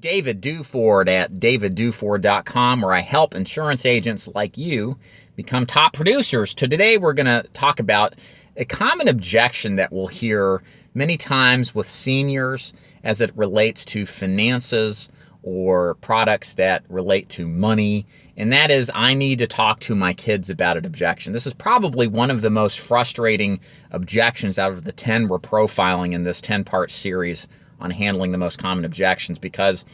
David Duford at davidduford.com, where I help insurance agents like you become top producers. Today we're going to talk about a common objection that we'll hear many times with seniors as it relates to finances or products that relate to money, and that is, I need to talk to my kids about an objection. This is probably one of the most frustrating objections out of the 10 we're profiling in this 10-part series on handling the most common objections, because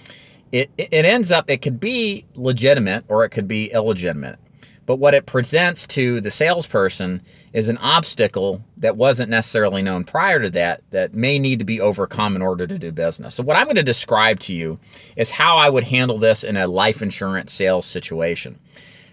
it ends up, it could be legitimate or it could be illegitimate. But what it presents to the salesperson is an obstacle that wasn't necessarily known prior to that may need to be overcome in order to do business. So what I'm going to describe to you is how I would handle this in a life insurance sales situation.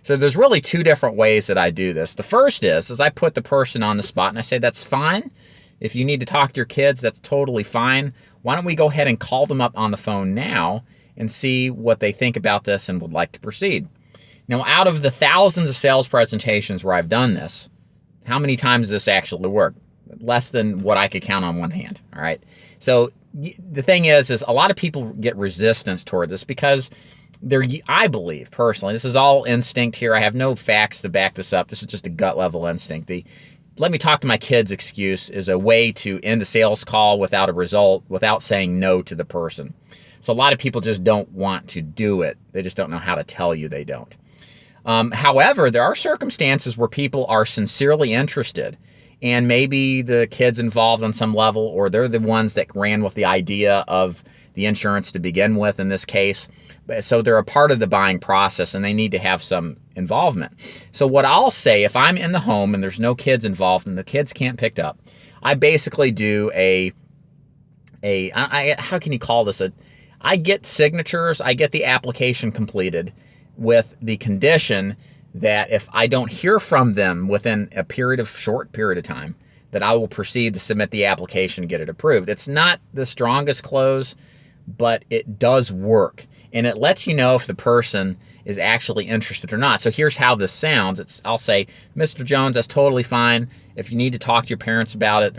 So there's really two different ways that I do this. The first is I put the person on the spot and I say, that's fine. If you need to talk to your kids, that's totally fine. Why don't we go ahead and call them up on the phone now and see what they think about this and would like to proceed. Now, out of the thousands of sales presentations where I've done this, how many times does this actually work? Less than what I could count on one hand, all right? So the thing is a lot of people get resistance toward this because I believe, personally, this is all instinct here. I have no facts to back this up. This is just a gut level instinct. Let me talk to my kids excuse is a way to end a sales call without a result, without saying no to the person. So a lot of people just don't want to do it. They just don't know how to tell you they don't. However, there are circumstances where people are sincerely interested, and maybe the kid's involved on some level, or they're the ones that ran with the idea of the insurance to begin with in this case. So they're a part of the buying process and they need to have some involvement. So what I'll say, if I'm in the home and there's no kids involved and the kids can't pick up, I basically do how can you call this? I get signatures, I get the application completed with the condition that if I don't hear from them within a short period of time, that I will proceed to submit the application and get it approved. It's not the strongest close, but it does work. And it lets you know if the person is actually interested or not. So here's how this sounds. I'll say, Mr. Jones, that's totally fine. If you need to talk to your parents about it,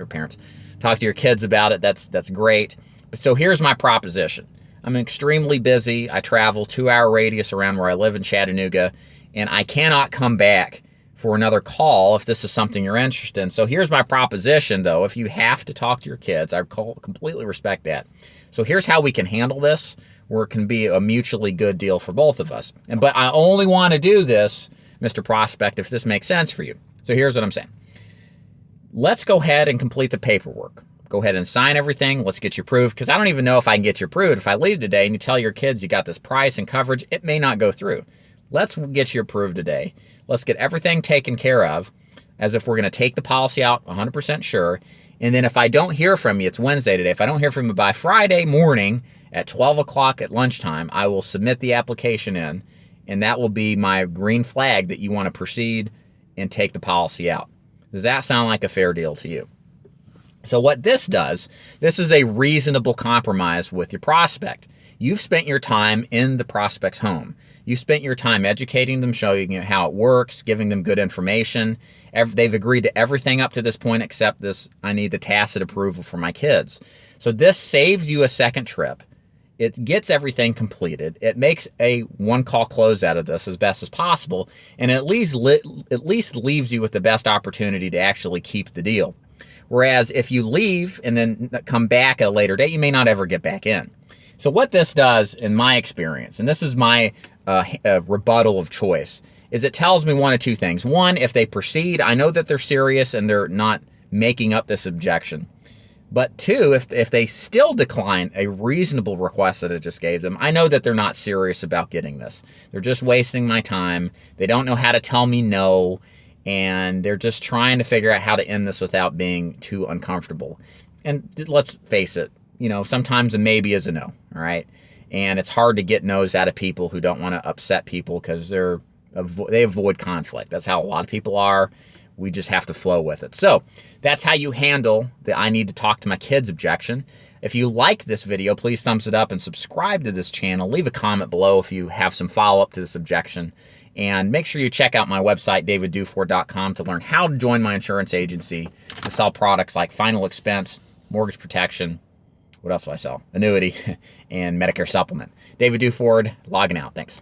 talk to your kids about it, that's great. So here's my proposition. I'm extremely busy. I travel 2-hour radius around where I live in Chattanooga, and I cannot come back for another call if this is something you're interested in. So here's my proposition, though. If you have to talk to your kids, I completely respect that. So here's how we can handle this, where it can be a mutually good deal for both of us. But I only want to do this, Mr. Prospect, if this makes sense for you. So here's what I'm saying. Let's go ahead and complete the paperwork. Go ahead and sign everything. Let's get you approved, because I don't even know if I can get you approved. If I leave today and you tell your kids you got this price and coverage, it may not go through. Let's get you approved today. Let's get everything taken care of as if we're going to take the policy out 100% sure. And then if I don't hear from you, it's Wednesday today. If I don't hear from you by Friday morning at 12 o'clock at lunchtime, I will submit the application in, and that will be my green flag that you want to proceed and take the policy out. Does that sound like a fair deal to you? So what this does, this is a reasonable compromise with your prospect. You've spent your time in the prospect's home. You've spent your time educating them, showing them how it works, giving them good information. They've agreed to everything up to this point except this, I need the tacit approval for my kids. So this saves you a second trip. It gets everything completed. It makes a one-call close out of this as best as possible, and at least leaves you with the best opportunity to actually keep the deal. Whereas if you leave and then come back at a later date, you may not ever get back in. So what this does, in my experience, and this is my rebuttal of choice, is it tells me one of two things. One, if they proceed, I know that they're serious and they're not making up this objection. But two, if they still decline a reasonable request that I just gave them, I know that they're not serious about getting this. They're just wasting my time. They don't know how to tell me no. And they're just trying to figure out how to end this without being too uncomfortable. And let's face it, sometimes a maybe is a no, all right? And it's hard to get no's out of people who don't want to upset people because they avoid conflict. That's how a lot of people are. We just have to flow with it. So that's how you handle the I need to talk to my kids objection. If you like this video, please thumbs it up and subscribe to this channel. Leave a comment below if you have some follow-up to this objection. And make sure you check out my website, davidduford.com, to learn how to join my insurance agency to sell products like final expense, mortgage protection, What else do I sell? Annuity and Medicare supplement. David Duford, logging out. Thanks.